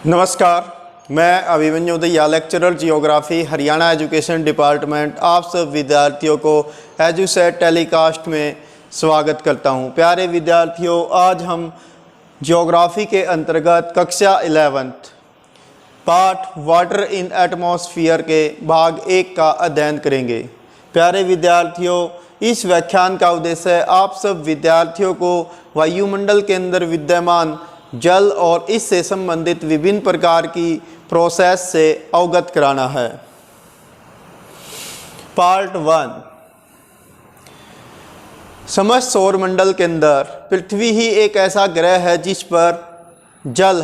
नमस्कार, मैं Abhimanyu Dahiya lecturer geography Haryana education department आप सब विद्यार्थियों को एजुसेट टेलीकास्ट में स्वागत करता हूं। प्यारे विद्यार्थियों, आज हम जियोग्राफी के अंतर्गत कक्षा 11th part water in atmosphere के भाग 1 का अध्ययन करेंगे। प्यारे विद्यार्थियों, इस व्याख्यान का उद्देश्य आप सब विद्यार्थियों को वायुमंडल के अंदर विद्यमान जल और इससे संबंधित विभिन्न प्रकार की प्रोसेस से अवगत कराना है। पार्ट 1, समस्त सौरमंडल के अंदर पृथ्वी ही एक ऐसा ग्रह है जिस पर जल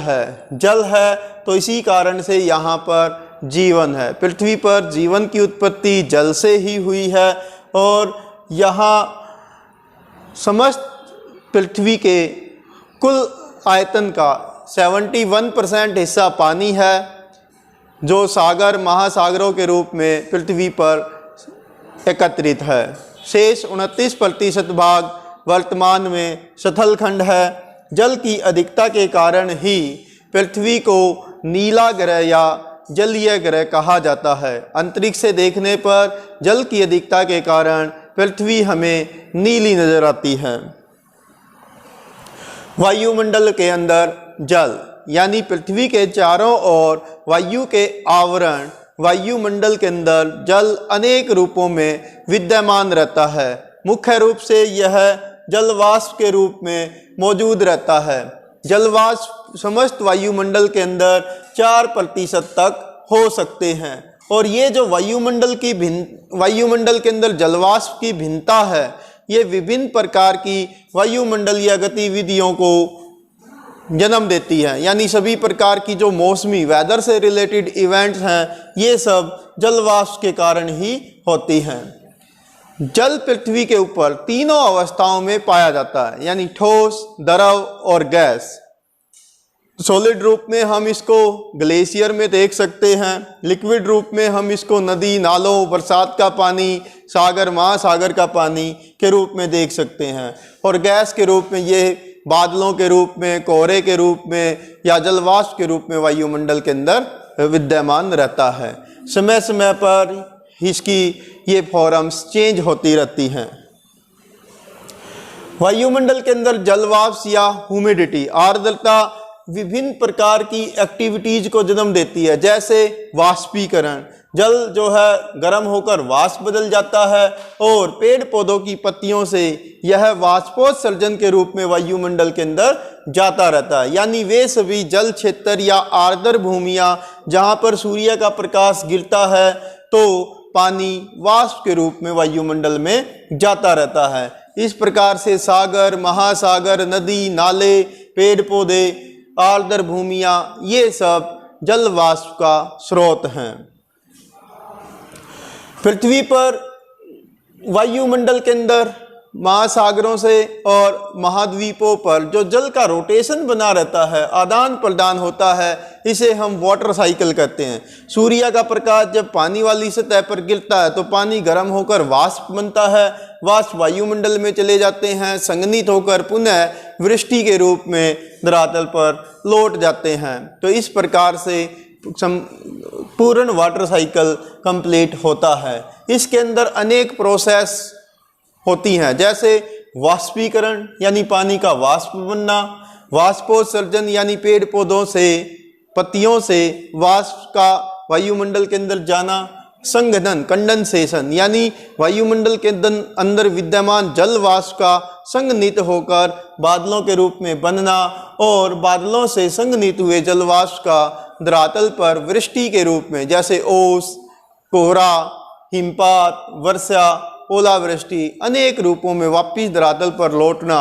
है तो इसी कारण से यहाँ पर जीवन है। पृथ्वी पर जीवन की उत्पत्ति जल से ही हुई है और यहाँ समस्त पृथ्वी के कुल आयतन का 71% हिस्सा पानी है, जो सागर महासागरों के रूप में पृथ्वी पर एकत्रित है। शेष 29% भाग वर्तमान में सतलखंड है। जल की अधिकता के कारण ही पृथ्वी को नीला ग्रह या जलीय ग्रह कहा जाता है। अंतरिक्ष से देखने पर जल की अधिकता के कारण पृथ्वी हमें नीली नजर आती है। वायुमंडल के अंदर जल यानी पृथ्वी के चारों ओर वायु के आवरण, वायुमंडल के अंदर जल अनेक रूपों में विद्यमान रहता है। मुख्य रूप से यह जलवाष्प के रूप में मौजूद रहता है। जलवाष्प समस्त वायुमंडल के अंदर 4% तक हो सकते हैं और ये जो वायुमंडल के अंदर जलवाष्प की भिन्नता है, ये विभिन्न प्रकार की वायुमंडलीय गतिविधियों को जन्म देती है। यानी सभी प्रकार की जो मौसमी वेदर से रिलेटेड इवेंट्स हैं, ये सब जलवाष्प के कारण ही होती हैं। जल पृथ्वी के ऊपर तीनों अवस्थाओं में पाया जाता है, यानी ठोस, द्रव और गैस। सॉलिड रूप में हम इसको ग्लेशियर में देख सकते हैं, लिक्विड रूप में हम इसको नदी नालों, बरसात का पानी, सागर महासागर का पानी के रूप में देख सकते हैं, और गैस के रूप में ये बादलों के रूप में, कोहरे के रूप में या जलवाष्प के रूप में वायुमंडल के अंदर विद्यमान रहता है। समय समय पर इसकी ये फॉर्म्स चेंज होती रहती हैं। वायुमंडल के अंदर जलवाष्प या ह्यूमिडिटी, आर्द्रता विभिन्न प्रकार की एक्टिविटीज को जन्म देती है। जैसे वाष्पीकरण, जल जो है गर्म होकर वाष्प बदल जाता है और पेड़ पौधों की पत्तियों से यह वाष्पोत्सर्जन के रूप में वायुमंडल के अंदर जाता रहता है। यानी वे सभी जल क्षेत्र या आर्द्र भूमियां जहां पर सूर्य का प्रकाश गिरता है तो पानी वाष्प के रूप में वायुमंडल में जाता रहता है। इस प्रकार से सागर, महासागर, नदी, नाले, पेड़ पौधे, आर्द्र भूमियां, ये सब जल वाष्प का स्रोत हैं। पृथ्वी पर वायुमंडल के अंदर महासागरों से और महाद्वीपों पर जो जल का रोटेशन बना रहता है, आदान प्रदान होता है, इसे हम वाटर साइकिल कहते हैं। सूर्य का प्रकाश जब पानी वाली सतह पर गिरता है तो पानी गर्म होकर वाष्प बनता है, वाष्प वायुमंडल में चले जाते हैं, संघनित होकर पुनः वृष्टि के रूप में धरातल पर लौट जाते हैं। तो इस प्रकार से पूर्ण वाटर साइकिल कंप्लीट होता है। इसके अंदर अनेक प्रोसेस होती हैं, जैसे वाष्पीकरण यानी पानी का वाष्प बनना, वाष्पोत्सर्जन यानी पेड़ पौधों से, पत्तियों से वाष्प का वायुमंडल के अंदर जाना, संघनन कंडेंसेशन यानी वायुमंडल के अंदर विद्यमान जल वाष्प का संघनित होकर बादलों के रूप में बनना और बादलों से संघनित हुए जल वाष्प का धरातल पर वृष्टि के रूप में, जैसे ओस, कोहरा, हिमपात, वर्षा, ओलावृष्टि, अनेक रूपों में वापिस धरातल पर लौटना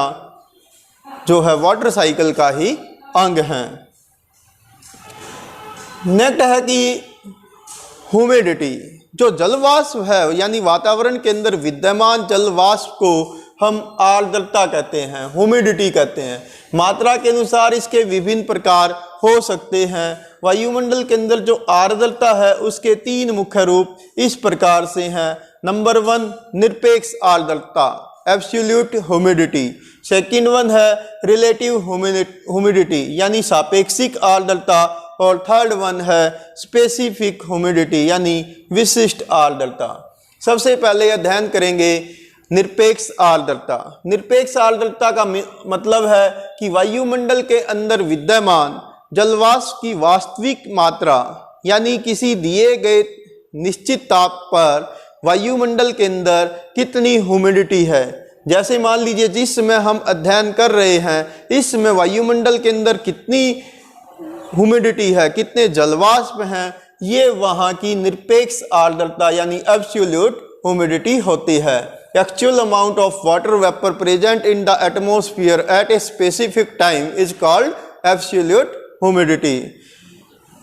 जो है वाटर साइकिल का ही अंग है। नेक्स्ट है कि ह्यूमिडिटी, जो जलवाष्प है यानी वातावरण के अंदर विद्यमान जलवाष्प को हम आर्द्रता कहते हैं, ह्यूमिडिटी कहते हैं। मात्रा के अनुसार इसके विभिन्न प्रकार हो सकते हैं। वायुमंडल के अंदर जो आर्द्रता है उसके 3 मुख्य रूप इस प्रकार से हैं। नंबर 1 निरपेक्ष आर्द्रता, एब्सोल्यूट ह्यूमिडिटी। सेकंड वन है रिलेटिव ह्यूमिडिटी यानी सापेक्षिक आर्द्रता। और थर्ड वन है स्पेसिफिक ह्यूमिडिटी यानी विशिष्ट आर्द्रता। सबसे पहले अध्ययन करेंगे निरपेक्ष आर्द्रता। निरपेक्ष आर्द्रता का मतलब है कि वायुमंडल के अंदर विद्यमान जलवाष्प की वास्तविक मात्रा यानी किसी दिए गए निश्चित ताप पर वायुमंडल के अंदर कितनी ह्यूमिडिटी है। जैसे मान लीजिए जिस समय हम अध्ययन कर रहे हैं इस समय वायुमंडल के अंदर कितनी ह्यूमिडिटी है, कितने जलवाष्प हैं, ये वहाँ की निरपेक्ष आर्द्रता यानी एब्सोल्यूट ह्यूमिडिटी होती है। Actual amount of water vapour present in the atmosphere at a specific time is called absolute humidity.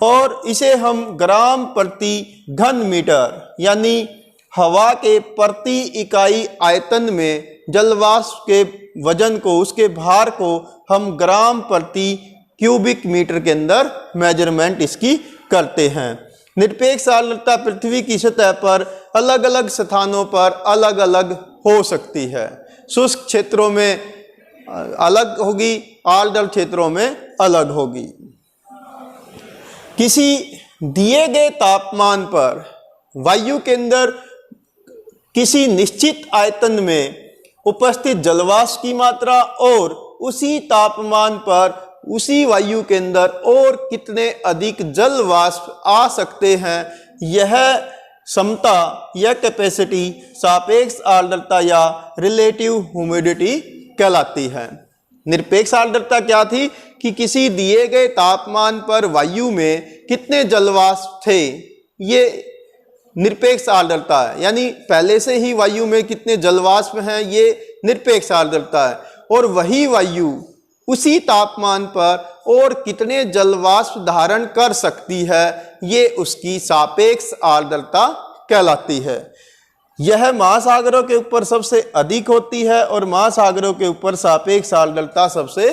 और इसे हम ग्राम प्रति घन मीटर यानी हवा के प्रति इकाई आयतन में जलवाष्प के वजन को, उसके भार को हम ग्राम प्रति क्यूबिक मीटर के अंदर मेजरमेंट इसकी करते हैं। निरपेक्ष आर्द्रता पृथ्वी की सतह पर अलग अलग स्थानों पर अलग अलग हो सकती है। शुष्क क्षेत्रों में अलग होगी, आर्द्र क्षेत्रों में अलग होगी। किसी दिए गए तापमान पर वायु के अंदर किसी निश्चित आयतन में उपस्थित जलवाष्प की मात्रा और उसी तापमान पर उसी वायु के अंदर और कितने अधिक जल वाष्प आ सकते हैं, यह क्षमता या कैपेसिटी सापेक्ष आर्द्रता या रिलेटिव ह्यूमिडिटी कहलाती है। निरपेक्ष आर्द्रता क्या थी कि किसी दिए गए तापमान पर वायु में कितने जलवाष्प थे, ये निरपेक्ष आर्द्रता है। यानी पहले से ही वायु में कितने जलवाष्प हैं, ये निरपेक्ष आर्द्रता है। और वही वायु उसी तापमान पर और कितने जलवाष्प धारण कर सकती है, ये उसकी सापेक्ष आर्द्रता कहलाती है। यह महासागरों के ऊपर सबसे अधिक होती है और महासागरों के ऊपर सापेक्ष आर्द्रता सबसे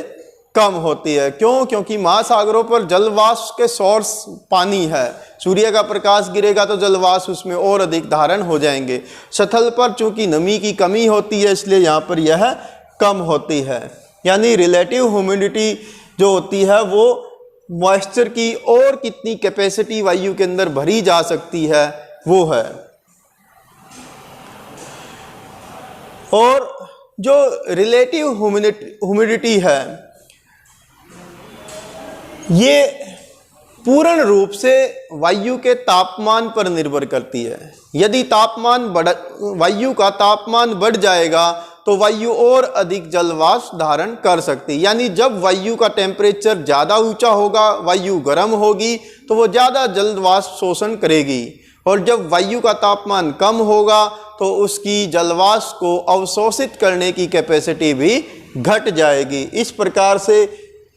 कम होती है। क्यों? क्योंकि महासागरों पर जलवाष्प के सोर्स पानी है, सूर्य का प्रकाश गिरेगा तो जलवाष्प उसमें और अधिक धारण हो जाएंगे। सतह पर चूंकि नमी की कमी होती है इसलिए यहाँ पर यह कम होती है। यानी रिलेटिव ह्यूमिडिटी जो होती है वो मॉइस्चर की और कितनी कैपेसिटी वायु के अंदर भरी जा सकती है वो है। और जो रिलेटिव ह्यूमिडिटी है ये पूर्ण रूप से वायु के तापमान पर निर्भर करती है। यदि वायु का तापमान बढ़ जाएगा तो वायु और अधिक जलवाष्प धारण कर सकती है। यानी जब वायु का टेम्परेचर ज़्यादा ऊंचा होगा, वायु गर्म होगी तो वो ज़्यादा जलवाष्प शोषण करेगी, और जब वायु का तापमान कम होगा तो उसकी जलवाष्प को अवशोषित करने की कैपेसिटी भी घट जाएगी। इस प्रकार से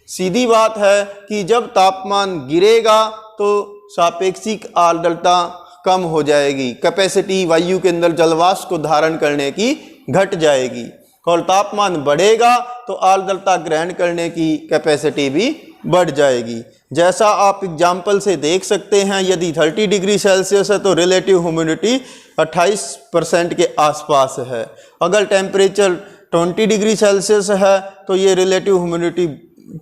सीधी बात है कि जब तापमान गिरेगा तो सापेक्षिक आर्द्रता कम हो जाएगी, कैपेसिटी वायु के अंदर जलवाष्प को धारण करने की घट जाएगी, और तापमान बढ़ेगा तो आर्द्रता ग्रहण करने की कैपेसिटी भी बढ़ जाएगी। जैसा आप एग्जाम्पल से देख सकते हैं, यदि 30 डिग्री सेल्सियस है तो रिलेटिव ह्यूमिडिटी 28% के आसपास है। अगर टेम्परेचर 20 डिग्री सेल्सियस है तो ये रिलेटिव ह्यूमिडिटी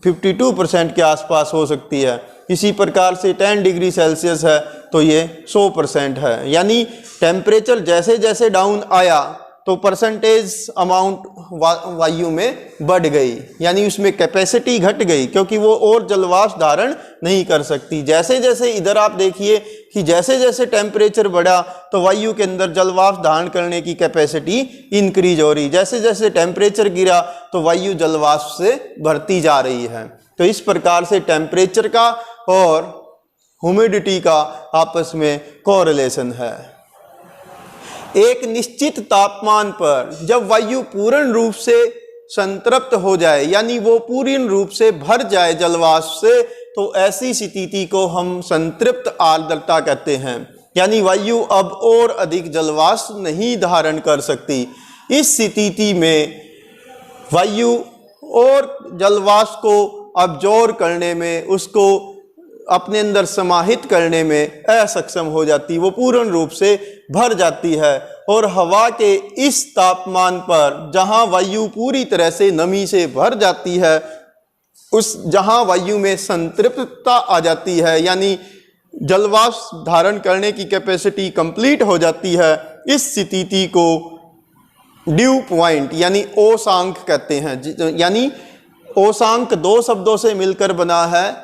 52% के आसपास हो सकती है। इसी प्रकार से 10 डिग्री सेल्सियस है तो ये 100% है। यानी टेम्परेचर जैसे जैसे डाउन आया तो परसेंटेज अमाउंट वायु में बढ़ गई, यानी उसमें कैपेसिटी घट गई क्योंकि वो और जलवाष्प धारण नहीं कर सकती। जैसे जैसे इधर आप देखिए कि जैसे जैसे टेम्परेचर बढ़ा तो वायु के अंदर जलवाष्प धारण करने की कैपेसिटी इंक्रीज हो रही, जैसे जैसे टेम्परेचर गिरा तो वायु जलवाष्प से भरती जा रही है। तो इस प्रकार से टेम्परेचर का और ह्यूमिडिटी का आपस में कोरिलेशन है। एक निश्चित तापमान पर जब वायु पूर्ण रूप से संतृप्त हो जाए, यानी वो पूर्ण रूप से भर जाए जलवाष्प से, तो ऐसी स्थिति को हम संतृप्त आर्द्रता कहते हैं। यानी वायु अब और अधिक जलवाष्प नहीं धारण कर सकती। इस स्थिति में वायु और जलवाष्प को अब्जॉर्ब करने में, उसको अपने अंदर समाहित करने में असक्षम हो जाती, वो पूर्ण रूप से भर जाती है। और हवा के इस तापमान पर जहां वायु पूरी तरह से नमी से भर जाती है, उस जहां वायु में संतृप्तता आ जाती है, यानी जलवाष्प धारण करने की कैपेसिटी कंप्लीट हो जाती है, इस स्थिति को ड्यू पॉइंट यानी ओसांक कहते हैं। यानी ओसांक दो शब्दों से मिलकर बना है,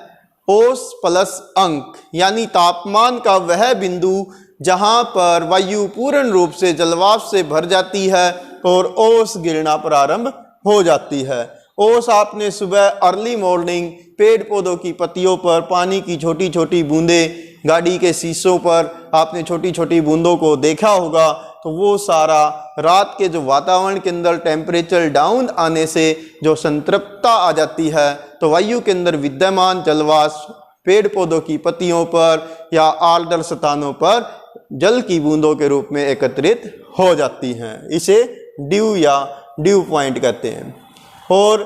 ओस प्लस अंक, यानी तापमान का वह बिंदु जहां पर वायु पूर्ण रूप से जलवाष्प से भर जाती है और ओस गिरना प्रारंभ हो जाती है। ओस आपने सुबह अर्ली मॉर्निंग पेड़ पौधों की पत्तियों पर, पानी की छोटी छोटी बूंदें, गाड़ी के शीशों पर आपने छोटी छोटी बूंदों को देखा होगा, तो वो सारा रात के जो वातावरण के अंदर टेम्परेचर डाउन आने से जो संतृप्तता आ जाती है, तो वायु के अंदर विद्यमान जलवाष्प पेड़ पौधों की पत्तियों पर या आर्द्र स्थानों पर जल की बूंदों के रूप में एकत्रित हो जाती हैं। इसे ड्यू या ड्यू पॉइंट कहते हैं। और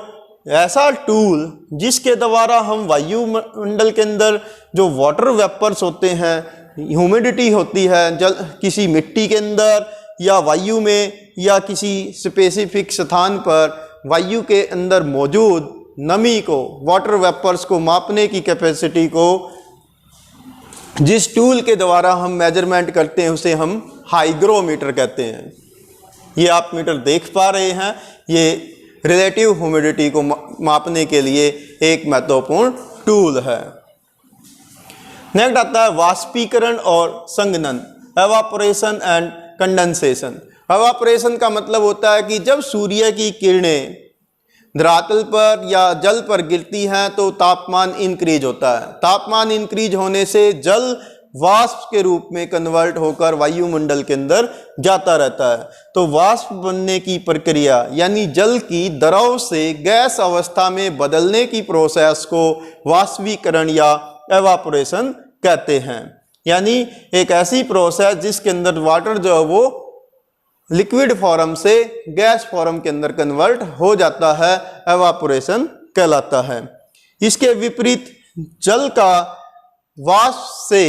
ऐसा टूल जिसके द्वारा हम वायुमंडल के अंदर जो वाटर वेपर्स होते हैं, ह्यूमिडिटी होती है जल किसी मिट्टी के अंदर या वायु में या किसी स्पेसिफिक स्थान पर वायु के अंदर मौजूद नमी को, वाटर वेपर्स को मापने की कैपेसिटी को जिस टूल के द्वारा हम मेजरमेंट करते हैं उसे हम हाइग्रोमीटर कहते हैं। ये आप मीटर देख पा रहे हैं, ये रिलेटिव ह्यूमिडिटी को मापने के लिए एक महत्वपूर्ण टूल है। नेक्स्ट आता है वाष्पीकरण और संघनन, एवापोरेशन एंड कंडेंसेशन। एवापोरेशन का मतलब होता है कि जब सूर्य की किरणें धरातल पर या जल पर गिरती हैं तो तापमान इंक्रीज होता है। तापमान इंक्रीज होने से जल वाष्प के रूप में कन्वर्ट होकर वायुमंडल के अंदर जाता रहता है। तो वाष्प बनने की प्रक्रिया यानी जल की द्रव से गैस अवस्था में बदलने की प्रोसेस को वाष्पीकरण या एवापोरेशन कहते हैं। यानी एक ऐसी प्रोसेस जिसके अंदर वाटर जो है वो लिक्विड फॉर्म से गैस फॉर्म के अंदर कन्वर्ट हो जाता है, एवापोरेशन कहलाता है। इसके विपरीत जल का वाष्प से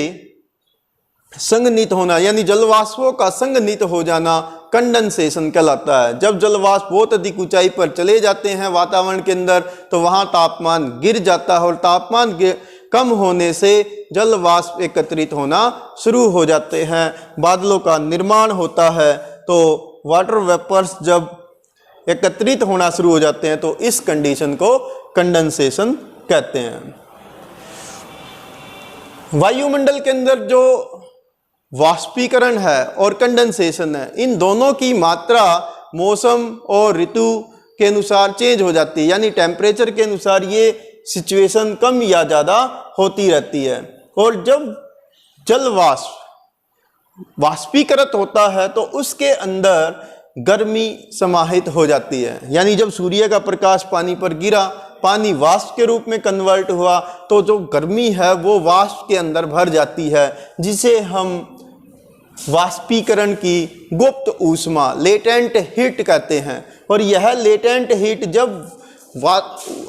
संघनित होना यानी जलवाष्पों का संघनित हो जाना कंडेंसेशन कहलाता है। जब जलवाष्प बहुत अधिक ऊंचाई पर चले जाते हैं वातावरण के अंदर तो वहां तापमान गिर जाता है और तापमान कम होने से जल वाष्प एकत्रित होना शुरू हो जाते हैं, बादलों का निर्माण होता है। तो वाटर वेपर्स जब एकत्रित होना शुरू हो जाते हैं तो इस कंडीशन को कंडेंसेशन कहते हैं। वायुमंडल के अंदर जो वाष्पीकरण है और कंडेंसेशन है, इन दोनों की मात्रा मौसम और ऋतु के अनुसार चेंज हो जाती है, यानी टेम्परेचर के अनुसार ये सिचुएशन कम या ज़्यादा होती रहती है। और जब जल वाष्पीकृत होता है तो उसके अंदर गर्मी समाहित हो जाती है, यानी जब सूर्य का प्रकाश पानी पर गिरा, पानी वाष्प के रूप में कन्वर्ट हुआ तो जो गर्मी है वो वाष्प के अंदर भर जाती है, जिसे हम वाष्पीकरण की गुप्त ऊष्मा लेटेंट हीट कहते हैं। और यह लेटेंट हीट जब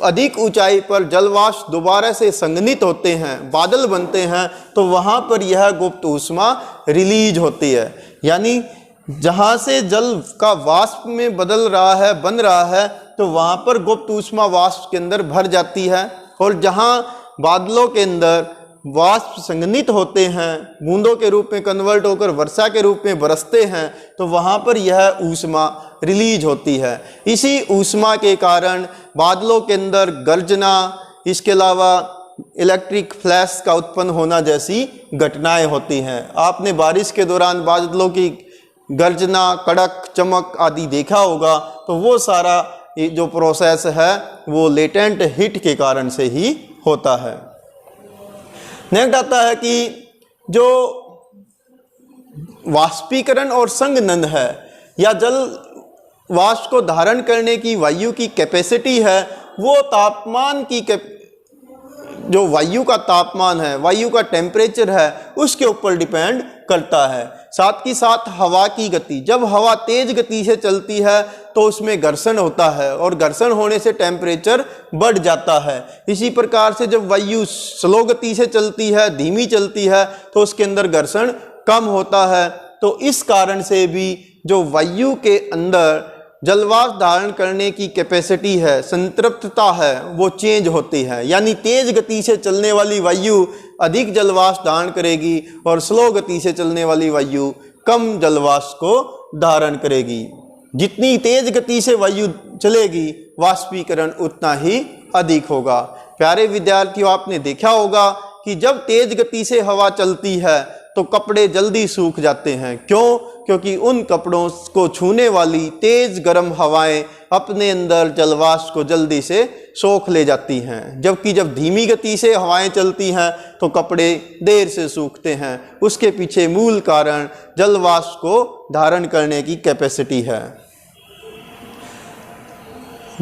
अधिक ऊंचाई पर जलवाष्प दोबारा से संघनित होते हैं, बादल बनते हैं, तो वहाँ पर यह गुप्त ऊष्मा रिलीज होती है। यानी जहाँ से जल का वाष्प में बदल रहा है, बन रहा है, तो वहाँ पर गुप्त ऊष्मा वाष्प के अंदर भर जाती है। और जहाँ बादलों के अंदर वाष्प संघनित होते हैं, बूंदों के रूप में कन्वर्ट होकर वर्षा के रूप में बरसते हैं, तो वहाँ पर यह ऊष्मा रिलीज होती है। इसी ऊष्मा के कारण बादलों के अंदर गर्जना, इसके अलावा इलेक्ट्रिक फ्लैश का उत्पन्न होना जैसी घटनाएं होती हैं। आपने बारिश के दौरान बादलों की गर्जना, कड़क, चमक आदि देखा होगा, तो वो सारा जो प्रोसेस है वो लेटेंट हीट के कारण से ही होता है। नेक्स्ट आता है कि जो वाष्पीकरण और संघनन है या जल वाष्प को धारण करने की वायु की कैपेसिटी है, वो तापमान की जो वायु का तापमान है, वायु का टेम्परेचर है, उसके ऊपर डिपेंड करता है। साथ ही साथ हवा की गति, जब हवा तेज गति से चलती है तो उसमें घर्षण होता है और घर्षण होने से टेम्परेचर बढ़ जाता है। इसी प्रकार से जब वायु स्लो गति से चलती है, धीमी चलती है, तो उसके अंदर घर्षण कम होता है। तो इस कारण से भी जो वायु के अंदर जलवाष्प धारण करने की कैपेसिटी है, संतृप्तता है, वो चेंज होती है। यानी तेज गति से चलने वाली वायु अधिक जलवाष्प धारण करेगी और स्लो गति से चलने वाली वायु कम जलवाष्प को धारण करेगी। जितनी तेज गति से वायु चलेगी वाष्पीकरण उतना ही अधिक होगा। प्यारे विद्यार्थियों, आपने देखा होगा कि जब तेज गति से हवा चलती है तो कपड़े जल्दी सूख जाते हैं। क्यों? क्योंकि उन कपड़ों को छूने वाली तेज गर्म हवाएं अपने अंदर जलवाष्प को जल्दी से सोख ले जाती हैं। जबकि जब धीमी गति से हवाएं चलती हैं तो कपड़े देर से सूखते हैं। उसके पीछे मूल कारण जलवाष्प को धारण करने की कैपेसिटी है।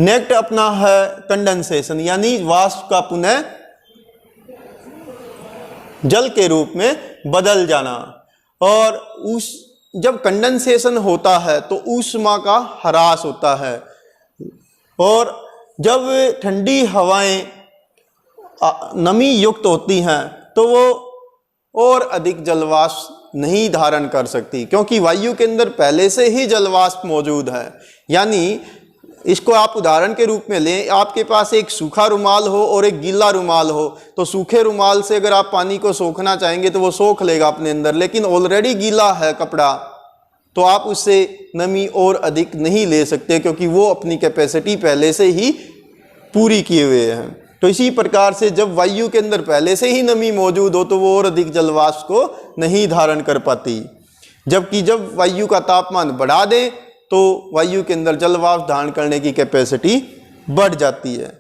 नेक्स्ट अपना है कंडेंसेशन, यानी वाष्प का पुनः जल के रूप में बदल जाना। और जब कंडेंसेशन होता है तो ऊष्मा का ह्रास होता है, और जब ठंडी हवाएं नमी युक्त होती हैं तो वो और अधिक जलवाष्प नहीं धारण कर सकती, क्योंकि वायु के अंदर पहले से ही जलवाष्प मौजूद है। यानी इसको आप उदाहरण के रूप में लें, आपके पास एक सूखा रुमाल हो और एक गीला रुमाल हो, तो सूखे रुमाल से अगर आप पानी को सोखना चाहेंगे तो वो सोख लेगा अपने अंदर, लेकिन ऑलरेडी गीला है कपड़ा तो आप उससे नमी और अधिक नहीं ले सकते, क्योंकि वो अपनी कैपेसिटी पहले से ही पूरी किए हुए हैं। तो इसी प्रकार से जब वायु के अंदर पहले से ही नमी मौजूद हो तो वो और अधिक जलवाष्प को नहीं धारण कर पाती। जबकि जब वायु का तापमान बढ़ा दें तो वायु के अंदर जलवाष्प धारण करने की कैपेसिटी बढ़ जाती है।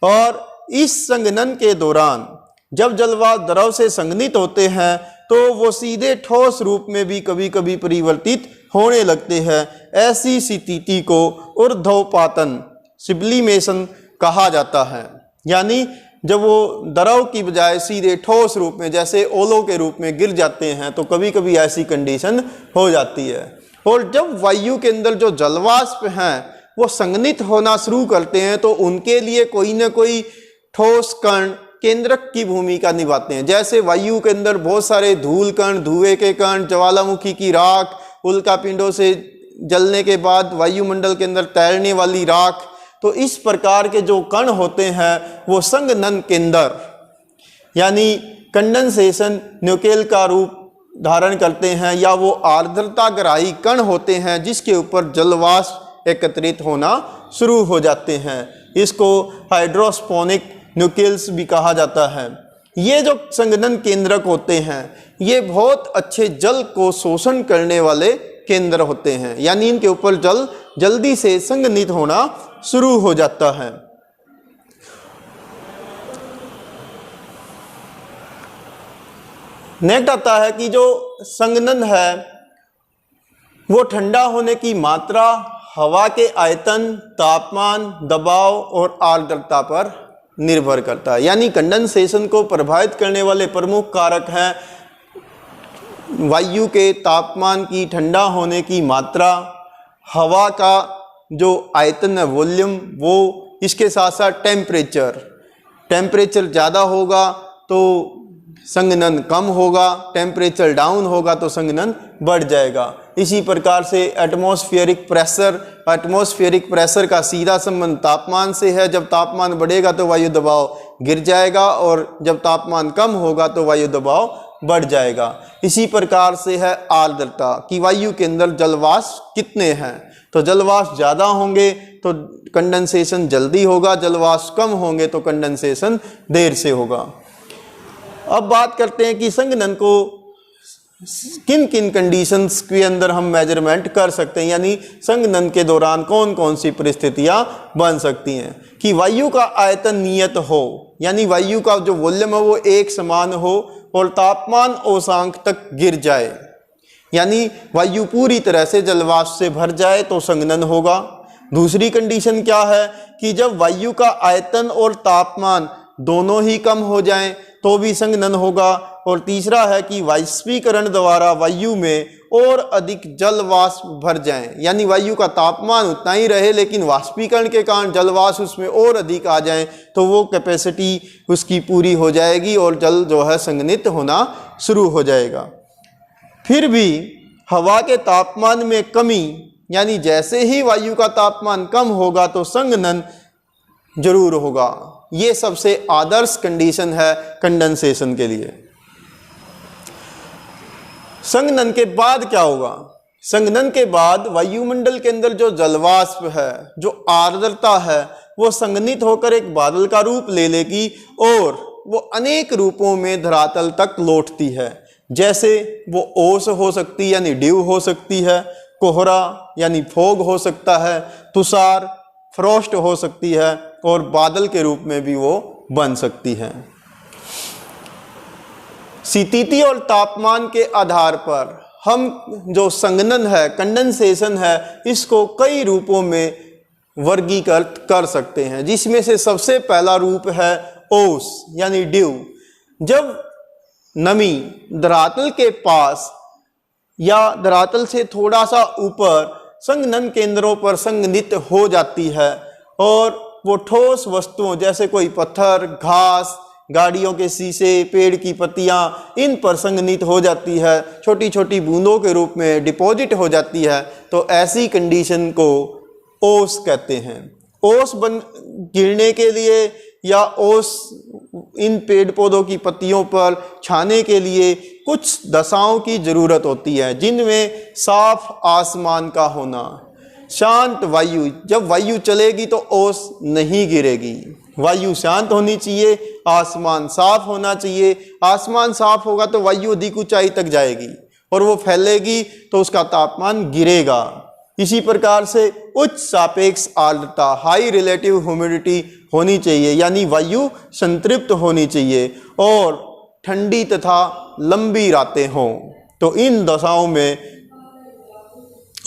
और इस संघनन के दौरान जब जलवाष्प द्रव से संघनित होते हैं तो वो सीधे ठोस रूप में भी कभी कभी परिवर्तित होने लगते हैं। ऐसी स्थिति को ऊर्ध्वपातन, सिब्लिमेशन कहा जाता है। यानी जब वो द्रव की बजाय सीधे ठोस रूप में जैसे ओलों के रूप में गिर जाते हैं तो कभी कभी ऐसी कंडीशन हो जाती है। और जब वायु के अंदर जो जलवाष्प हैं वो संघनित होना शुरू करते हैं तो उनके लिए कोई ना कोई ठोस कण केंद्रक की भूमिका निभाते हैं। जैसे वायु के अंदर बहुत सारे धूल कण, धुएं के कण, ज्वालामुखी की राख, उल्कापिंडों से जलने के बाद वायुमंडल के अंदर तैरने वाली राख, तो इस प्रकार के जो कण होते हैं वो संघनन केंद्र यानी कंडेंसेशन न्यूक्लियस का रूप धारण करते हैं, या वो आर्द्रताग्राही कण होते हैं जिसके ऊपर जलवाष्प एकत्रित होना शुरू हो जाते हैं। इसको हाइड्रोस्पोनिक न्यूक्लियस भी कहा जाता है। ये जो संघनन केंद्रक होते हैं ये बहुत अच्छे जल को शोषण करने वाले केंद्र होते हैं, यानी इनके ऊपर जल जल्दी से संघनित होना शुरू हो जाता है। नेक्स्ट आता है कि जो संघनन है वो ठंडा होने की मात्रा हवा के आयतन, तापमान, दबाव और आर्द्रता पर निर्भर करता है। यानी कंडेंसेशन को प्रभावित करने वाले प्रमुख कारक हैं वायु के तापमान की ठंडा होने की मात्रा, हवा का जो आयतन है वॉल्यूम वो, इसके साथ साथ टेम्परेचर ज़्यादा होगा तो संघनन कम होगा, टेम्परेचर डाउन होगा तो संघनन बढ़ जाएगा। इसी प्रकार से एटमॉस्फेरिक प्रेशर का सीधा संबंध तापमान से है। जब तापमान बढ़ेगा तो वायु दबाव गिर जाएगा और जब तापमान कम होगा तो वायु दबाव बढ़ जाएगा। इसी प्रकार से है आर्द्रता कि वायु के अंदर जलवाष्प कितने हैं, तो जलवाष्प ज़्यादा होंगे तो कंडेंसेशन जल्दी होगा, जलवाष्प कम होंगे तो कंडेंसेशन देर से होगा। अब बात करते हैं कि संघनन को किन किन कंडीशंस के अंदर हम मेजरमेंट कर सकते हैं, यानी संघनन के दौरान कौन कौन सी परिस्थितियां बन सकती हैं। कि वायु का आयतन नियत हो, यानी वायु का जो वॉल्यूम है वो एक समान हो और तापमान औसांक तक गिर जाए, यानी वायु पूरी तरह से जलवाष्प से भर जाए तो संघनन होगा। दूसरी कंडीशन क्या है कि जब वायु का आयतन और तापमान दोनों ही कम हो जाएं तो भी संघनन होगा। और तीसरा है कि वाष्पीकरण द्वारा वायु में और अधिक जल वाष्प भर जाएं, यानी वायु का तापमान उतना ही रहे लेकिन वाष्पीकरण के कारण जल वाष्प उसमें और अधिक आ जाएं तो वो कैपेसिटी उसकी पूरी हो जाएगी और जल जो है संघनित होना शुरू हो जाएगा। फिर भी हवा के तापमान में कमी यानी जैसे ही वायु का तापमान कम होगा तो संघनन जरूर होगा। ये सबसे आदर्श कंडीशन है कंडेंसेशन के लिए। संघनन के बाद क्या होगा? संघनन के बाद वायुमंडल के अंदर जो जलवाष्प है, जो आर्द्रता है, वो संघनित होकर एक बादल का रूप ले लेगी और वो अनेक रूपों में धरातल तक लौटती है। जैसे वो ओस हो सकती है यानी ड्यू हो सकती है, कोहरा यानी फॉग हो सकता है, तुषार फ्रॉस्ट हो सकती है और बादल के रूप में भी वो बन सकती है। स्थिति और तापमान के आधार पर हम जो संघनन है, कंडेंसेशन है, इसको कई रूपों में वर्गीकृत कर सकते हैं, जिसमें से सबसे पहला रूप है ओस यानी ड्यू। जब नमी धरातल के पास या धरातल से थोड़ा सा ऊपर संघनन केंद्रों पर संघनित हो जाती है और वो ठोस वस्तुओं जैसे कोई पत्थर, घास, गाड़ियों के शीशे, पेड़ की पत्तियां, इन पर संघनित हो जाती है, छोटी छोटी बूंदों के रूप में डिपॉजिट हो जाती है, तो ऐसी कंडीशन को ओस कहते हैं। ओस गिरने के लिए या ओस इन पेड़ पौधों की पत्तियों पर छाने के लिए कुछ दशाओं की जरूरत होती है, जिनमें साफ आसमान का होना, शांत वायु। जब वायु चलेगी तो ओस नहीं गिरेगी। वायु शांत होनी चाहिए, आसमान साफ होना चाहिए। आसमान साफ होगा तो वायु अधिक ऊंचाई तक जाएगी और वो फैलेगी तो उसका तापमान गिरेगा। इसी प्रकार से उच्च सापेक्ष आर्द्रता, हाई रिलेटिव ह्यूमिडिटी होनी चाहिए, यानी वायु संतृप्त होनी चाहिए और ठंडी तथा लंबी रातें हों, तो इन दशाओं में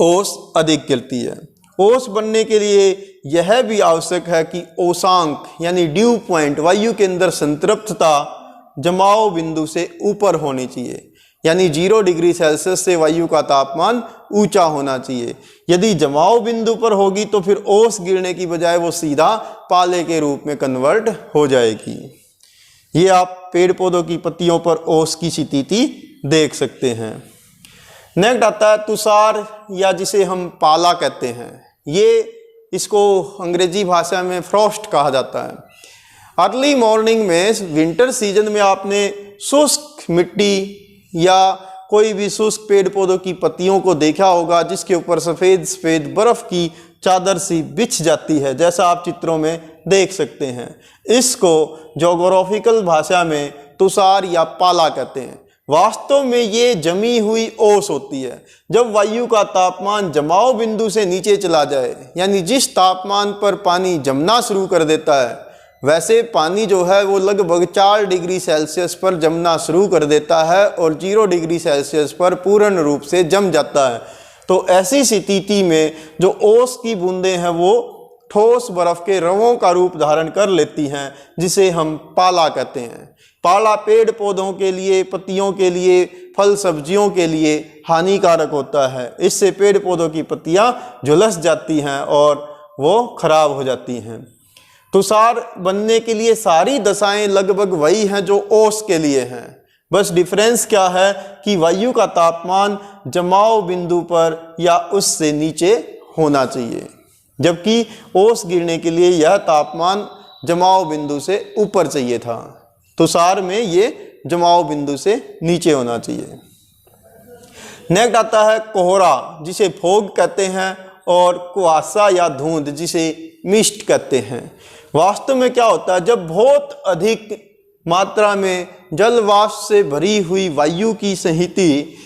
ओस अधिक गिरती है। ओस बनने के लिए यह भी आवश्यक है कि ओसांक यानी ड्यू पॉइंट, वायु के अंदर संतृप्तता जमाव बिंदु से ऊपर होनी चाहिए, यानी 0 डिग्री सेल्सियस से वायु का तापमान ऊंचा होना चाहिए। यदि जमाव बिंदु पर होगी तो फिर ओस गिरने की बजाय वो सीधा पाले के रूप में कन्वर्ट हो जाएगी। ये आप पेड़ पौधों की पत्तियों पर ओस की स्थिति देख सकते हैं। नेक्स्ट आता है तुषार, या जिसे हम पाला कहते हैं। ये इसको अंग्रेजी भाषा में फ्रॉस्ट कहा जाता है। अर्ली मॉर्निंग में विंटर सीजन में आपने शुष्क मिट्टी या कोई भी शुष्क पेड़ पौधों की पत्तियों को देखा होगा, जिसके ऊपर सफ़ेद सफ़ेद बर्फ़ की चादर सी बिछ जाती है, जैसा आप चित्रों में देख सकते हैं। इसको ज्योग्राफिकल भाषा में तुषार या पाला कहते हैं। वास्तव में ये जमी हुई ओस होती है। जब वायु का तापमान जमाव बिंदु से नीचे चला जाए, यानी जिस तापमान पर पानी जमना शुरू कर देता है, वैसे पानी जो है वो लगभग 4 डिग्री सेल्सियस पर जमना शुरू कर देता है और 0 डिग्री सेल्सियस पर पूर्ण रूप से जम जाता है। तो ऐसी स्थिति में जो ओस की बूंदें हैं वो ठोस बर्फ के रवों का रूप धारण कर लेती हैं, जिसे हम पाला कहते हैं। पाला पेड़ पौधों के लिए, पत्तियों के लिए, फल सब्जियों के लिए हानिकारक होता है। इससे पेड़ पौधों की पत्तियां झुलस जाती हैं और वो खराब हो जाती हैं। तुषार बनने के लिए सारी दशाएं लगभग वही हैं जो ओस के लिए हैं। बस डिफरेंस क्या है कि वायु का तापमान जमाव बिंदु पर या उससे नीचे होना चाहिए, जबकि ओस गिरने के लिए यह तापमान जमाव बिंदु से ऊपर चाहिए था। तुषार में ये जमाव बिंदु से नीचे होना चाहिए। नेक्स्ट आता है कोहरा, जिसे फॉग कहते हैं, और कुहासा या धुंध, जिसे मिस्ट कहते हैं। वास्तव में क्या होता है, जब बहुत अधिक मात्रा में जल वाष्प से भरी हुई वायु की सहिति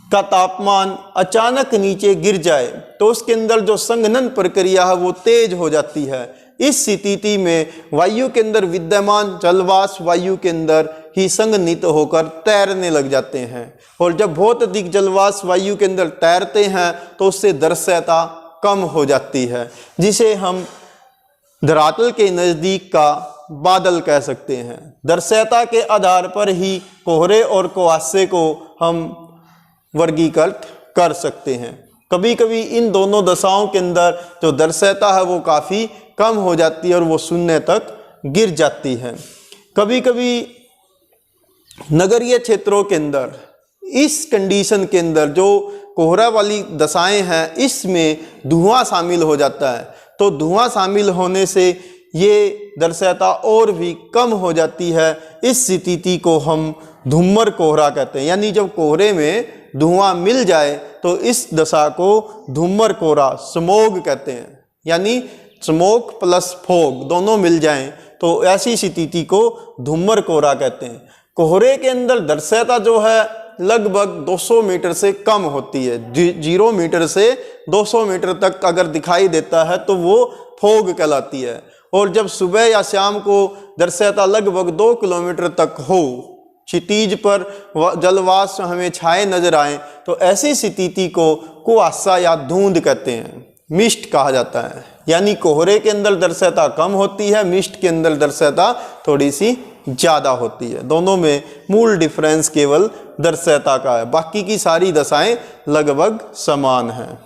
का तापमान अचानक नीचे गिर जाए तो उसके अंदर जो संघनन प्रक्रिया है वो तेज हो जाती है। इस स्थिति में वायु के अंदर विद्यमान जलवाष्प वायु के अंदर ही संघनित होकर तैरने लग जाते हैं, और जब बहुत अधिक जलवाष्प वायु के अंदर तैरते हैं तो उससे दृश्यता कम हो जाती है, जिसे हम धरातल के नज़दीक का बादल कह सकते हैं। दृश्यता के आधार पर ही कोहरे और कुहासे को हम वर्गीकृत कर सकते हैं। कभी कभी इन दोनों दशाओं के अंदर जो दृश्यता है वो काफ़ी कम हो जाती है और वो शून्य तक गिर जाती है। कभी कभी नगरीय क्षेत्रों के अंदर इस कंडीशन के अंदर जो कोहरा वाली दशाएं हैं, इसमें धुआं शामिल हो जाता है। तो धुआं शामिल होने से ये दर्शयता और भी कम हो जाती है। इस स्थिति को हम धूम्र कोहरा कहते हैं, यानी जब कोहरे में धुआं मिल जाए तो इस दशा को धूम्र कोहरा, स्मोग कहते हैं। यानी स्मोक प्लस फोग दोनों मिल जाएं तो ऐसी स्थिति को धूम्र कोहरा कहते हैं। कोहरे के अंदर दर्शयता जो है लगभग 200 मीटर से कम होती है। 0 मीटर से 200 मीटर तक अगर दिखाई देता है तो वो फोग कहलाती है। और जब सुबह या शाम को दर्शयता लगभग 2 किलोमीटर तक हो, क्षितिज पर जलवाष्प हमें छाए नजर आए, तो ऐसी स्थिति को कुआसा या धुंध कहते हैं, मिस्ट कहा जाता है। यानी कोहरे के अंदर दर्शयता कम होती है, मिस्ट के अंदर दर्शयता थोड़ी सी ज़्यादा होती है। दोनों में मूल डिफरेंस केवल दर्शयता का है, बाकी की सारी दशाएं लगभग समान हैं।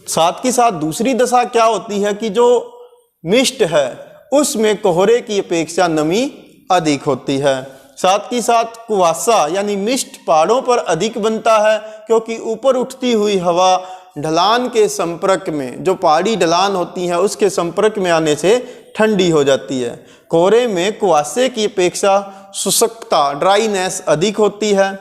साथ ही साथ दूसरी दशा क्या होती है कि जो मिस्ट है उसमें कोहरे की अपेक्षा नमी अधिक होती है। साथ ही साथ कुहासा यानी मिस्ट पहाड़ों पर अधिक बनता है, क्योंकि ऊपर उठती हुई हवा ढलान के संपर्क में, जो पहाड़ी ढलान होती है उसके संपर्क में आने से ठंडी हो जाती है। कोहरे में कुहासे की अपेक्षा शुष्कता, ड्राईनेस अधिक होती है।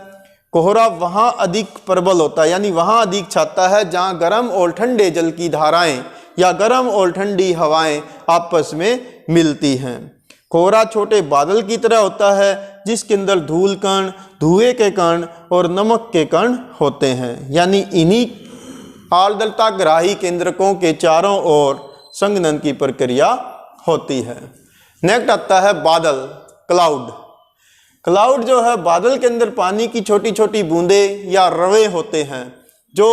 कोहरा वहाँ अधिक प्रबल होता है, यानी वहाँ अधिक छाता है जहाँ गर्म और ठंडे जल की धाराएं या गर्म और ठंडी हवाएं आपस में मिलती हैं। कोहरा छोटे बादल की तरह होता है जिसके अंदर धूल कण, धुएं के कण और नमक के कण होते हैं। यानी इन्हीं आर्द्रता ग्राही केंद्रकों के चारों ओर संघनन की प्रक्रिया होती है। नेक्स्ट आता है बादल, क्लाउड। क्लाउड जो है बादल के अंदर पानी की छोटी छोटी बूंदें या रवे होते हैं जो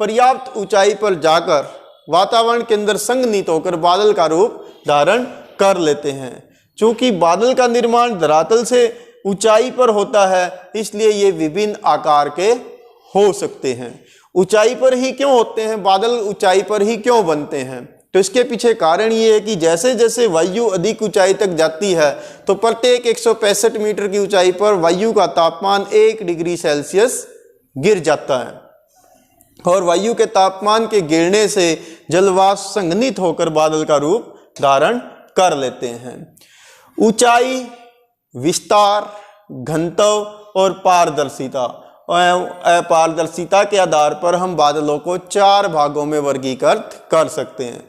पर्याप्त ऊंचाई पर जाकर वातावरण के अंदर संघनित होकर बादल का रूप धारण कर लेते हैं। चूंकि बादल का निर्माण धरातल से ऊंचाई पर होता है, इसलिए ये विभिन्न आकार के हो सकते हैं। ऊंचाई पर ही क्यों होते हैं, बादल ऊंचाई पर ही क्यों बनते हैं? तो इसके पीछे कारण ये है कि जैसे जैसे वायु अधिक ऊंचाई तक जाती है तो प्रत्येक 165 मीटर की ऊंचाई पर वायु का तापमान 1 डिग्री सेल्सियस गिर जाता है और वायु के तापमान के गिरने से जलवाष्प संघनित होकर बादल का रूप धारण कर लेते हैं। ऊंचाई, विस्तार, घनत्व और पारदर्शिता अपारदर्शिता के आधार पर हम बादलों को 4 भागों में वर्गीकृत कर सकते हैं।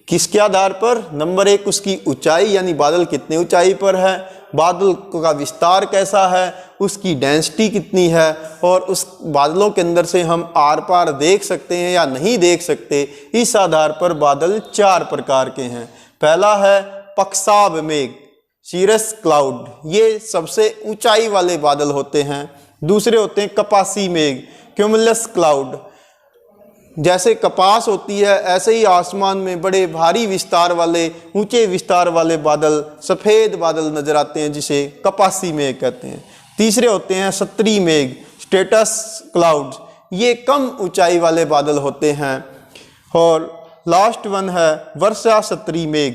किसके आधार पर? नंबर 1 उसकी ऊंचाई, यानी बादल कितने ऊंचाई पर है, बादल का विस्तार कैसा है, उसकी डेंसिटी कितनी है और उस बादलों के अंदर से हम आर पार देख सकते हैं या नहीं देख सकते। इस आधार पर बादल 4 प्रकार के हैं। पहला है पक्षाभ मेघ, सीरस क्लाउड, ये सबसे ऊंचाई वाले बादल होते हैं। दूसरे होते हैं कपासी मेघ, क्यूमुलस क्लाउड, जैसे कपास होती है ऐसे ही आसमान में बड़े भारी विस्तार वाले, ऊंचे विस्तार वाले बादल, सफ़ेद बादल नजर आते हैं जिसे कपासी मेघ कहते हैं। तीसरे होते हैं सत्री मेघ, स्टेटस क्लाउड, ये कम ऊंचाई वाले बादल होते हैं। और लास्ट वन है वर्षा सत्री मेघ,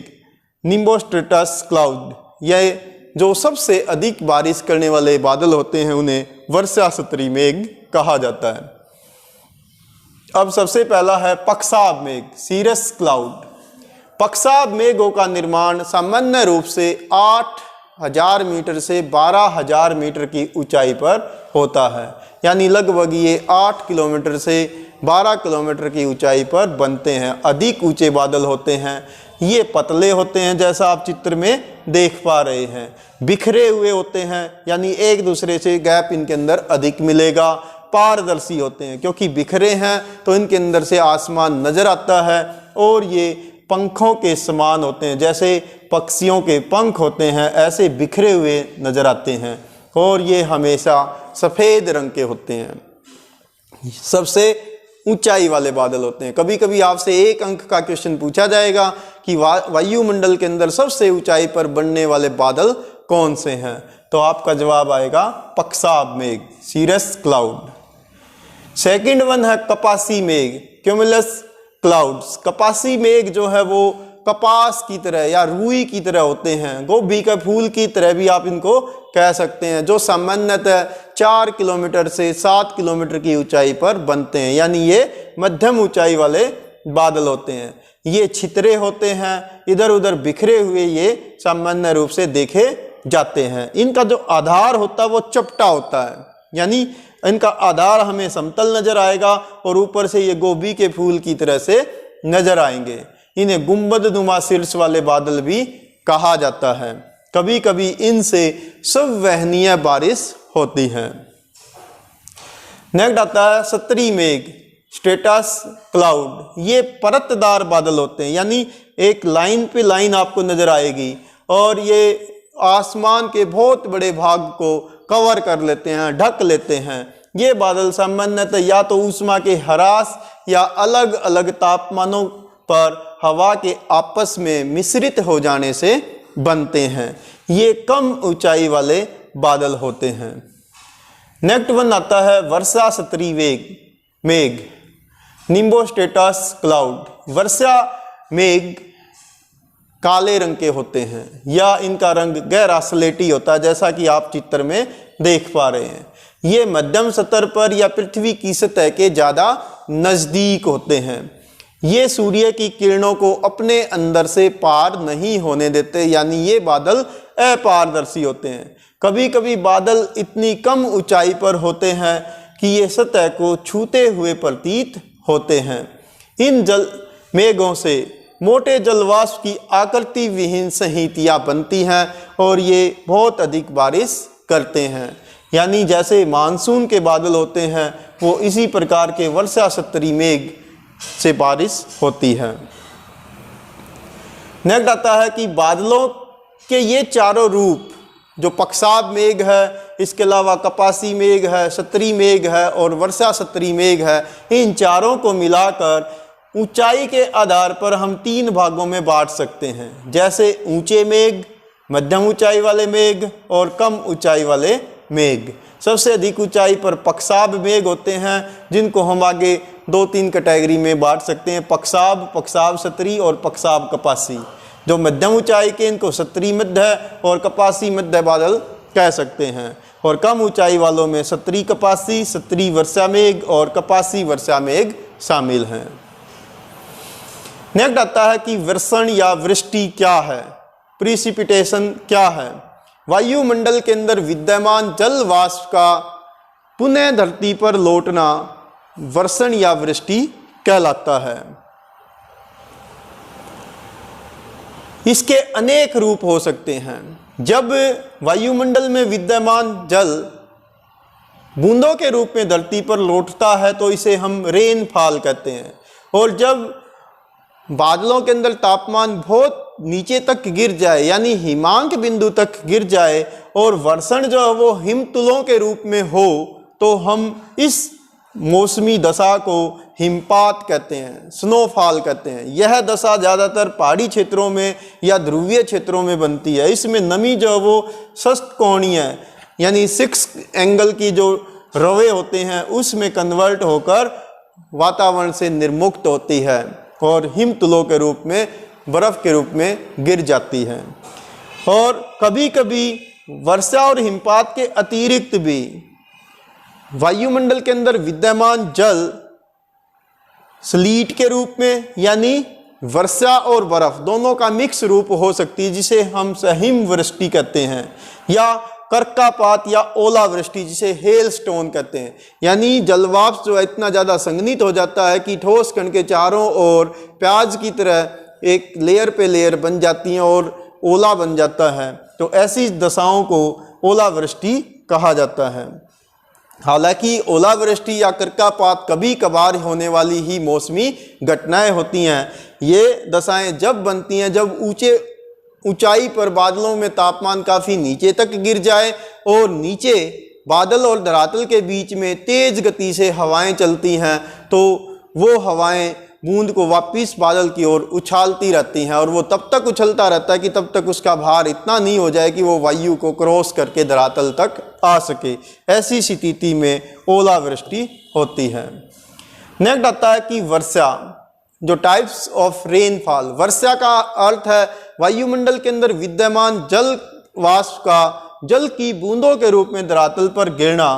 निम्बोस्ट्रेटस क्लाउड, यह जो सबसे अधिक बारिश करने वाले बादल होते हैं उन्हें वर्षा सत्री मेघ कहा जाता है। अब सबसे पहला है पक्षाभ मेघ, सीरस क्लाउड। पक्षाभ मेघों का निर्माण सामान्य रूप से 8,000 मीटर से 12,000 मीटर की ऊंचाई पर होता है, यानी लगभग ये 8 किलोमीटर से 12 किलोमीटर की ऊंचाई पर बनते हैं। अधिक ऊंचे बादल होते हैं, ये पतले होते हैं जैसा आप चित्र में देख पा रहे हैं, बिखरे हुए होते हैं, यानी एक दूसरे से गैप इनके अंदर अधिक मिलेगा। पारदर्शी होते हैं, क्योंकि बिखरे हैं तो इनके अंदर से आसमान नजर आता है। और ये पंखों के समान होते हैं, जैसे पक्षियों के पंख होते हैं ऐसे बिखरे हुए नजर आते हैं। और ये हमेशा सफ़ेद रंग के होते हैं, सबसे ऊंचाई वाले बादल होते हैं। कभी कभी आपसे 1 अंक का क्वेश्चन पूछा जाएगा कि वायुमंडल के अंदर सबसे ऊंचाई पर बनने वाले बादल कौन से हैं, तो आपका जवाब आएगा पक्षाभ मेघ, सीरस क्लाउड। सेकंड वन है कपासी मेघ, क्यूमुलस क्लाउड्स। कपासी मेघ जो है वो कपास की तरह या रुई की तरह होते हैं, गोभी के फूल की तरह भी आप इनको कह सकते हैं, जो सामान्यतः 4 किलोमीटर से 7 किलोमीटर की ऊंचाई पर बनते हैं। यानी ये मध्यम ऊंचाई वाले बादल होते हैं। ये छितरे होते हैं, इधर उधर बिखरे हुए ये सामान्य रूप से देखे जाते हैं। इनका जो आधार होता है वो चपटा होता है, यानी इनका आधार हमें समतल नजर आएगा और ऊपर से ये गोभी के फूल की तरह से नजर आएंगे। इन्हें गुंबदनुमा शीर्ष वाले बादल भी कहा जाता है। कभी कभी इनसे संवहनीय बारिश होती है। नेक्स्ट आता है सतरी मेघ, स्ट्रेटस क्लाउड। ये परतदार बादल होते हैं, यानी एक लाइन पे लाइन आपको नजर आएगी और ये आसमान के बहुत बड़े भाग को कवर कर लेते हैं, ढक लेते हैं। ये बादल सामान्यतः या तो ऊष्मा के ह्रास या अलग अलग तापमानों पर हवा के आपस में मिश्रित हो जाने से बनते हैं। ये कम ऊंचाई वाले बादल होते हैं। नेक्स्ट वन आता है वर्षा सतरी मेघ, निम्बोस्ट्रेटस क्लाउड। वर्षा मेघ काले रंग के होते हैं या इनका रंग गहरा स्लेटी होता है, जैसा कि आप चित्र में देख पा रहे हैं। ये मध्यम सतह पर या पृथ्वी की सतह के ज़्यादा नज़दीक होते हैं। ये सूर्य की किरणों को अपने अंदर से पार नहीं होने देते, यानी ये बादल अपारदर्शी होते हैं। कभी कभी बादल इतनी कम ऊंचाई पर होते हैं कि ये सतह को छूते हुए प्रतीत होते हैं। इन जल मेघों से मोटे जलवाष्प की आकृति विहीन संहितियाँ बनती हैं और ये बहुत अधिक बारिश करते हैं। यानी जैसे मानसून के बादल होते हैं वो इसी प्रकार के वर्षा सतरी मेघ से बारिश होती है। नेक्स्ट आता है कि बादलों के ये चारों रूप, जो पक्षाब मेघ है, इसके अलावा कपासी मेघ है, सतरी मेघ है और वर्षा सतरी मेघ है, इन चारों को मिलाकर ऊंचाई के आधार पर हम 3 भागों में बांट सकते हैं। जैसे ऊंचे मेघ, मध्यम ऊंचाई वाले मेघ और कम ऊंचाई वाले मेघ। सबसे अधिक ऊंचाई पर पक्षाब मेघ होते हैं, जिनको हम आगे 2-3 कैटेगरी में बांट सकते हैं, पक्षाब, पक्षाब सतरी और पक्षाब कपासी। जो मध्यम ऊंचाई के, इनको सतरी मध्य और कपासी मध्य बादल कह सकते हैं। और कम ऊंचाई वालों में सतरी कपासी, सतरी वर्षा मेघ और कपासी वर्षा मेघ शामिल हैं। नेक्स्ट आता है कि वर्षण या वृष्टि क्या है, प्रिसिपिटेशन क्या है। वायुमंडल के अंदर विद्यमान जल वाष्प का पुनः धरती पर लौटना वर्षण या वृष्टि कहलाता है। इसके अनेक रूप हो सकते हैं। जब वायुमंडल में विद्यमान जल बूंदों के रूप में धरती पर लौटता है तो इसे हम रेनफॉल कहते हैं। और जब बादलों के अंदर तापमान बहुत नीचे तक गिर जाए, यानी हिमांक बिंदु तक गिर जाए और वर्षण जो है वो हिमतुलों के रूप में हो, तो हम इस मौसमी दशा को हिमपात कहते हैं, स्नोफॉल कहते हैं। यह दशा ज़्यादातर पहाड़ी क्षेत्रों में या ध्रुवीय क्षेत्रों में बनती है। इसमें नमी जो है वो षटकोणीय यानी 6 एंगल की जो रवे होते हैं उसमें कन्वर्ट होकर वातावरण से निर्मुक्त होती है और हिमतुलों के रूप में, बर्फ के रूप में गिर जाती है। और कभी कभी वर्षा और हिमपात के अतिरिक्त भी वायुमंडल के अंदर विद्यमान जल स्लीट के रूप में, यानी वर्षा और बर्फ दोनों का मिक्स रूप हो सकती है, जिसे हम हिम वृष्टि कहते हैं, या कर्कापात या ओलावृष्टि जिसे हेल स्टोन कहते हैं। यानी जलवाष्प जो है इतना ज़्यादा संघनित हो जाता है कि ठोस कण के चारों ओर प्याज की तरह एक लेयर पे लेयर बन जाती हैं और ओला बन जाता है। तो ऐसी दशाओं को ओलावृष्टि कहा जाता है। हालांकि ओलावृष्टि या कर्कापात कभी कभार होने वाली ही मौसमी घटनाएं होती हैं। ये दशाएं जब बनती हैं जब ऊंचाई पर बादलों में तापमान काफ़ी नीचे तक गिर जाए और नीचे बादल और धरातल के बीच में तेज गति से हवाएं चलती हैं, तो वो हवाएं बूंद को वापस बादल की ओर उछालती रहती हैं और वो तब तक उछलता रहता है कि तब तक उसका भार इतना नहीं हो जाए कि वो वायु को क्रॉस करके धरातल तक आ सके। ऐसी स्थिति में ओलावृष्टि होती है। नेक्स्ट आता है कि वर्षा। जो टाइप्स ऑफ रेनफॉल, वर्षा का अर्थ है वायुमंडल के अंदर विद्यमान जल वाष्प का जल की बूंदों के रूप में धरातल पर गिरना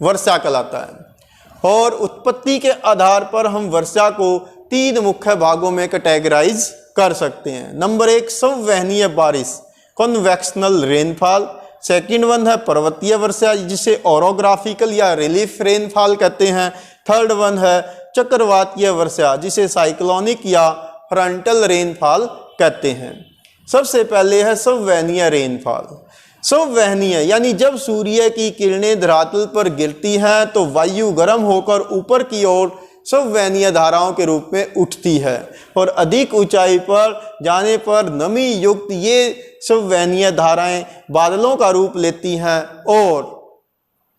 वर्षा कहलाता है। और उत्पत्ति के आधार पर हम वर्षा को 3 मुख्य भागों में कैटेगराइज कर सकते हैं। नंबर 1 संवहनीय बारिश, कन्वेक्शनल रेनफॉल। सेकंड वन है पर्वतीय वर्षा जिसे ओरोग्राफिकल या रिलीफ रेनफॉल कहते हैं। थर्ड वन है चक्रवातीय वर्षा जिसे साइक्लोनिक या फ्रंटल रेनफॉल कहते हैं। सबसे पहले है संवहनीय रेनफॉल। संवहनीय यानी जब सूर्य की किरणें धरातल पर गिरती हैं तो वायु गर्म होकर ऊपर की ओर संवहनीय धाराओं के रूप में उठती है और अधिक ऊंचाई पर जाने पर नमी युक्त ये संवहनीय धाराएं बादलों का रूप लेती हैं और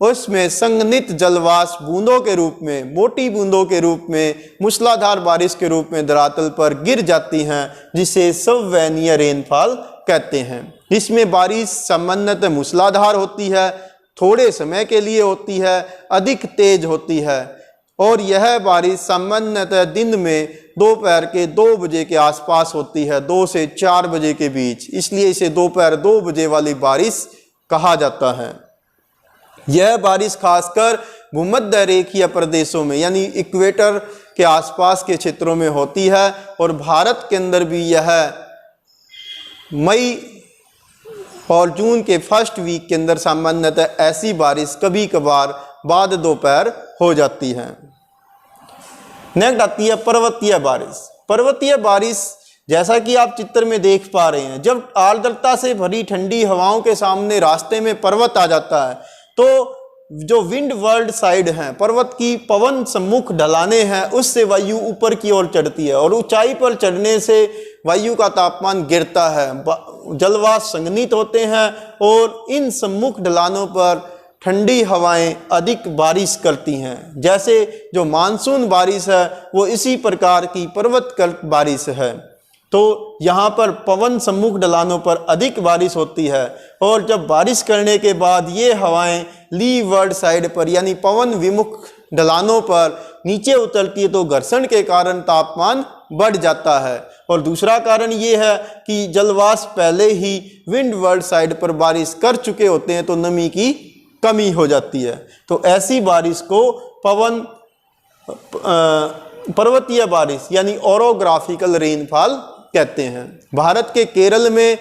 उसमें संघनित जलवाष्प बूंदों के रूप में, मोटी बूंदों के रूप में, मूसलाधार बारिश के रूप में धरातल पर गिर जाती हैं जिसे संवहनीय रेनफॉल कहते हैं। इसमें बारिश सामान्यतः मूसलाधार होती है, थोड़े समय के लिए होती है, अधिक तेज होती है और यह बारिश सामान्यतः दिन में दोपहर के 2 बजे के आसपास होती है, 2 से 4 बजे के बीच, इसलिए इसे दोपहर 2 बजे वाली बारिश कहा जाता है। यह बारिश खासकर भूमध्य रेखीय प्रदेशों में यानी इक्वेटर के आसपास के क्षेत्रों में होती है और भारत के अंदर भी यह मई और जून के फर्स्ट वीक के अंदर सामान्यतः ऐसी बारिश कभी कभार बाद दोपहर हो जाती है। नेक्स्ट आती है पर्वतीय बारिश। पर्वतीय बारिश जैसा कि आप चित्र में देख पा रहे हैं, जब आर्द्रता से भरी ठंडी हवाओं के सामने रास्ते में पर्वत आ जाता है तो जो विंड वर्ल्ड साइड है, पर्वत की पवन सम्मुख ढलाने हैं, उससे वायु ऊपर की ओर चढ़ती है और ऊंचाई पर चढ़ने से वायु का तापमान गिरता है, जलवाष्प संघनित होते हैं और इन सम्मुख ढलानों पर ठंडी हवाएं अधिक बारिश करती हैं। जैसे जो मानसून बारिश है वो इसी प्रकार की पर्वतकल्प बारिश है। तो यहाँ पर पवन सम्मुख ढलानों पर अधिक बारिश होती है और जब बारिश करने के बाद ये हवाएं लीवर्ड साइड पर यानी पवन विमुख ढलानों पर नीचे उतरती है तो घर्षण के कारण तापमान बढ़ जाता है। और दूसरा कारण ये है कि जलवाष्प पहले ही विंड वर्ल्ड साइड पर बारिश कर चुके होते हैं तो नमी की कमी हो जाती है। तो ऐसी बारिश को पर्वतीय बारिश यानी ओरोग्राफिकल रेनफॉल कहते हैं। भारत के केरल में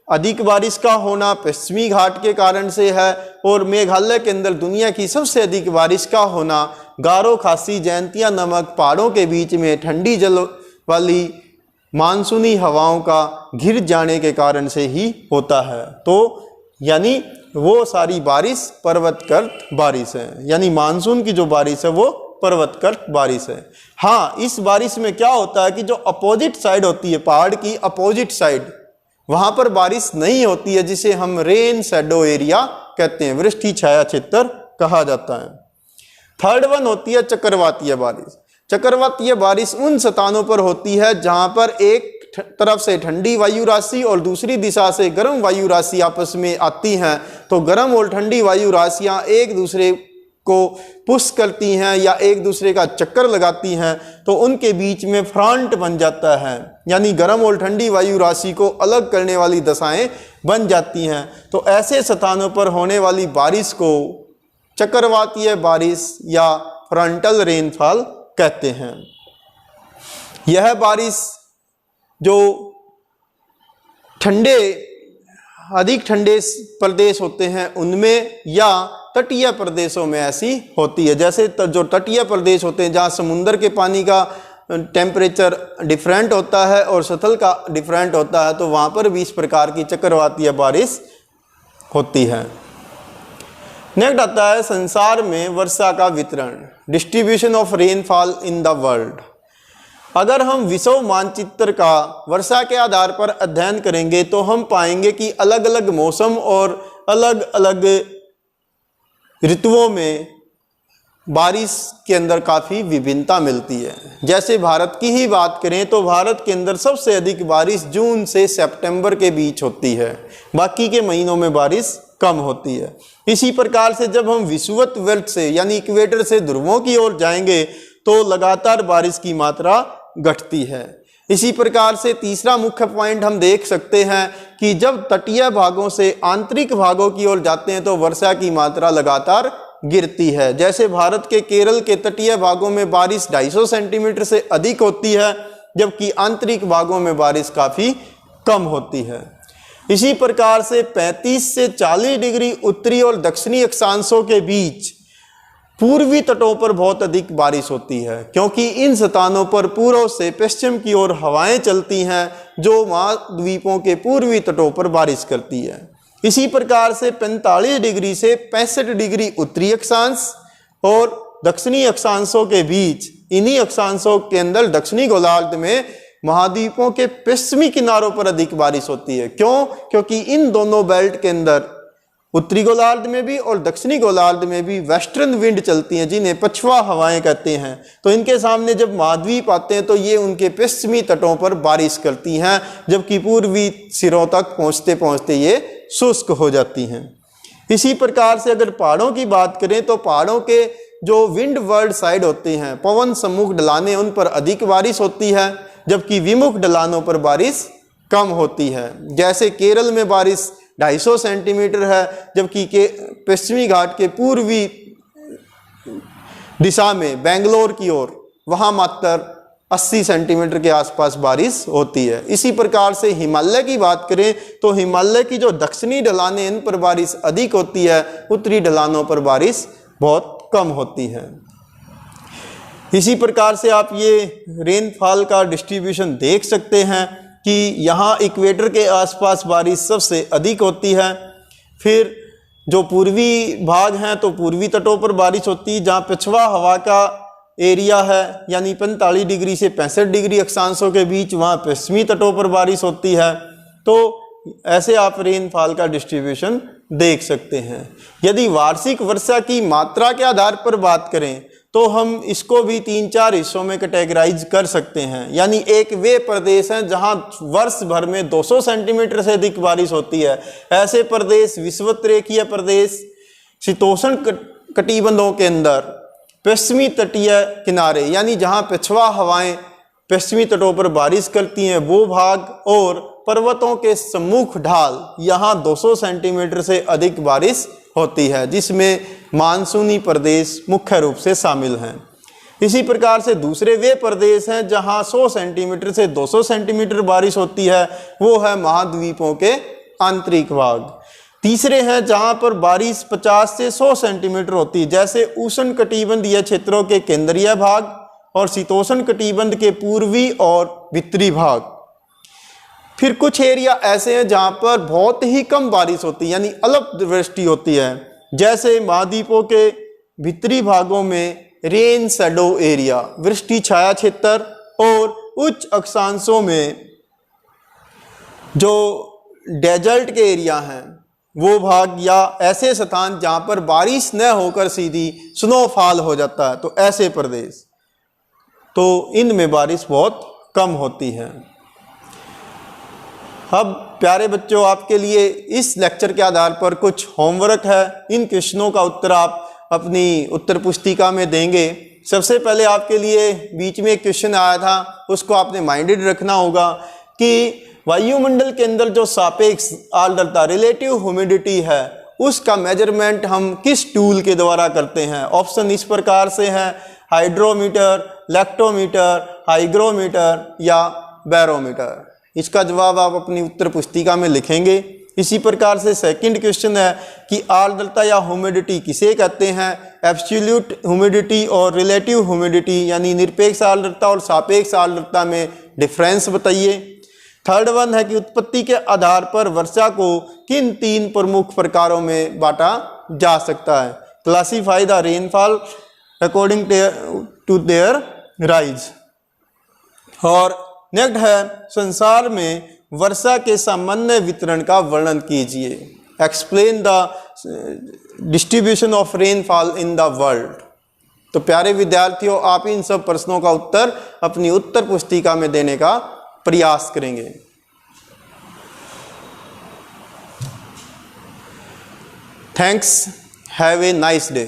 अधिक बारिश का होना पश्चिमी घाट के कारण से है और मेघालय के अंदर दुनिया की सबसे अधिक बारिश का होना गारो खासी जयंतिया नामक पहाड़ों के बीच में ठंडी जल वाली मानसूनी हवाओं का घिर जाने के कारण से ही होता है। तो यानी वो सारी बारिश पर्वतकल्प बारिश है, यानी मानसून की जो बारिश है वो पर्वतकल्प बारिश है। हाँ, इस बारिश में क्या होता है कि जो अपोजिट साइड होती है, पहाड़ की अपोजिट साइड, वहां पर बारिश नहीं होती है जिसे हम रेन शैडो एरिया कहते हैं, वृष्टि छाया क्षेत्र कहा जाता है। थर्ड वन होती है चक्रवातीय बारिश। चक्रवातीय बारिश उन स्थानों पर होती है जहां पर एक तरफ से ठंडी वायु राशि और दूसरी दिशा से गर्म वायु राशि आपस में आती हैं तो गर्म और ठंडी वायु राशियां एक दूसरे को पुश करती हैं या एक दूसरे का चक्कर लगाती हैं तो उनके बीच में फ्रंट बन जाता है, यानी गर्म और ठंडी वायु राशि को अलग करने वाली दशाएं बन जाती हैं। तो ऐसे स्थानों पर होने वाली बारिश को चक्रवातीय बारिश या फ्रंटल रेनफॉल कहते हैं। यह बारिश जो अधिक ठंडे प्रदेश होते हैं उनमें या तटीय प्रदेशों में ऐसी होती है। जैसे जो तटीय प्रदेश होते हैं जहाँ समुद्र के पानी का टेम्परेचर डिफरेंट होता है और सतह का डिफरेंट होता है तो वहाँ पर भी इस प्रकार की चक्रवातीय बारिश होती है। नेक्स्ट आता है संसार में वर्षा का वितरण, distribution of rainfall in the world. अगर हम विश्व मानचित्र का वर्षा के आधार पर अध्ययन करेंगे तो हम पाएंगे कि अलग अलग मौसम और अलग अलग ऋतुओं में बारिश के अंदर काफ़ी विभिन्नता मिलती है। जैसे भारत की ही बात करें तो भारत के अंदर सबसे अधिक बारिश जून से सितंबर के बीच होती है, बाकी के महीनों में बारिश कम होती है। इसी प्रकार से जब हम विषुवत बेल्ट से यानी इक्वेटर से ध्रुवों की ओर जाएंगे तो लगातार बारिश की मात्रा घटती है। इसी प्रकार से तीसरा मुख्य पॉइंट हम देख सकते हैं कि जब तटीय भागों से आंतरिक भागों की ओर जाते हैं तो वर्षा की मात्रा लगातार गिरती है। जैसे भारत के केरल के तटीय भागों में बारिश 250 सेंटीमीटर से अधिक होती है, जबकि आंतरिक भागों में बारिश काफ़ी कम होती है। इसी प्रकार से 35 से 40 डिग्री उत्तरी और दक्षिणी अक्षांशों के बीच पूर्वी तटों पर बहुत अधिक बारिश होती है, क्योंकि इन स्थानों पर पूर्व से पश्चिम की ओर हवाएं चलती हैं जो महाद्वीपों के पूर्वी तटों पर बारिश करती है। इसी प्रकार से 45 डिग्री से 65 डिग्री उत्तरी अक्षांश और दक्षिणी अक्षांशों के बीच, इन्हीं अक्षांशों के अंदर दक्षिणी गोलार्ध में महाद्वीपों के पश्चिमी किनारों पर अधिक बारिश होती है। क्यों? क्योंकि इन दोनों बेल्ट के अंदर उत्तरी गोलार्ध में भी और दक्षिणी गोलार्ध में भी वेस्टर्न विंड चलती हैं, जिन्हें पछुआ हवाएं कहते हैं। तो इनके सामने जब महाद्वीप आते हैं तो ये उनके पश्चिमी तटों पर बारिश करती हैं, जबकि पूर्वी सिरों तक पहुंचते पहुंचते ये शुष्क हो जाती हैं। इसी प्रकार से अगर पहाड़ों की बात करें तो पहाड़ों के जो विंड वर्ड साइड होते हैं, पवन सम्मुख ढलानें, उन पर अधिक बारिश होती है, जबकि विमुख ढलानों पर बारिश कम होती है। जैसे केरल में बारिश 250 सेंटीमीटर है, जबकि के पश्चिमी घाट के पूर्वी दिशा में बेंगलोर की ओर वहाँ मात्र 80 सेंटीमीटर के आसपास बारिश होती है। इसी प्रकार से हिमालय की बात करें तो हिमालय की जो दक्षिणी ढलानें, इन पर बारिश अधिक होती है, उत्तरी ढलानों पर बारिश बहुत कम होती है। इसी प्रकार से आप ये रेनफॉल का डिस्ट्रीब्यूशन देख सकते हैं कि यहाँ इक्वेटर के आसपास बारिश सबसे अधिक होती है। फिर जो पूर्वी भाग हैं तो पूर्वी तटों पर बारिश होती है, जहाँ पछुआ हवा का एरिया है यानी 45 डिग्री से 65 डिग्री अक्षांशों के बीच, वहाँ पश्चिमी तटों पर बारिश होती है। तो ऐसे आप रेनफॉल का डिस्ट्रीब्यूशन देख सकते हैं। यदि वार्षिक वर्षा की मात्रा के आधार पर बात करें तो हम इसको भी 3-4 हिस्सों में कैटेगराइज कर सकते हैं। यानी एक वे प्रदेश हैं जहां वर्ष भर में 200 सेंटीमीटर से अधिक बारिश होती है। ऐसे प्रदेश विषुवतरेखीय प्रदेश, शीतोष्ण कटिबंधों के अंदर पश्चिमी तटीय किनारे, यानी जहां पछुआ हवाएं पश्चिमी तटों पर बारिश करती हैं वो भाग, और पर्वतों के सम्मुख ढाल, यहाँ 200 सेंटीमीटर से अधिक बारिश होती है, जिसमें मानसूनी प्रदेश मुख्य रूप से शामिल हैं। इसी प्रकार से दूसरे वे प्रदेश हैं जहां 100 सेंटीमीटर से 200 सेंटीमीटर बारिश होती है, वो है महाद्वीपों के आंतरिक भाग। तीसरे हैं जहां पर बारिश 50 से 100 सेंटीमीटर होती है, जैसे उष्ण कटिबंधीय क्षेत्रों के केंद्रीय भाग और शीतोष्ण कटिबंध के पूर्वी और भीतरी भाग। फिर कुछ एरिया ऐसे हैं जहां पर बहुत ही कम बारिश होती है, यानी अल्पवृष्टि होती है, जैसे महाद्वीपों के भीतरी भागों में रेन शैडो एरिया, वृष्टि छाया क्षेत्र, और उच्च अक्षांशों में जो डेजर्ट के एरिया हैं वो भाग, या ऐसे स्थान जहां पर बारिश न होकर सीधी स्नोफॉल हो जाता है, तो ऐसे प्रदेश, तो इनमें बारिश बहुत कम होती है। अब प्यारे बच्चों, आपके लिए इस लेक्चर के आधार पर कुछ होमवर्क है। इन क्वेश्चनों का उत्तर आप अपनी उत्तर पुस्तिका में देंगे। सबसे पहले आपके लिए बीच में एक क्वेश्चन आया था, उसको आपने माइंडेड रखना होगा कि वायुमंडल के अंदर जो सापेक्ष आर्द्रता, रिलेटिव ह्यूमिडिटी है, उसका मेजरमेंट हम किस टूल के द्वारा करते हैं। ऑप्शन इस प्रकार से है: हाइड्रोमीटर, लेक्टोमीटर, हाइग्रोमीटर या बैरोमीटर। इसका जवाब आप अपनी उत्तर पुस्तिका में लिखेंगे। इसी प्रकार से सेकंड क्वेश्चन है कि आर्द्रता या ह्यूमिडिटी किसे कहते हैं। एब्सोल्यूट ह्यूमिडिटी और रिलेटिव ह्यूमिडिटी, यानी निरपेक्ष आर्द्रता और सापेक्ष आर्द्रता में डिफरेंस बताइए। थर्ड वन है कि उत्पत्ति के आधार पर वर्षा को किन 3 प्रमुख प्रकारों में बांटा जा सकता है। Classify the rainfall according to their rise. और नेक्स्ट है संसार में वर्षा के सामान्य वितरण का वर्णन कीजिए। Explain the distribution of rainfall in the world. तो प्यारे विद्यार्थियों, आप इन सब प्रश्नों का उत्तर अपनी उत्तर पुस्तिका में देने का प्रयास करेंगे। Thanks, have a nice day.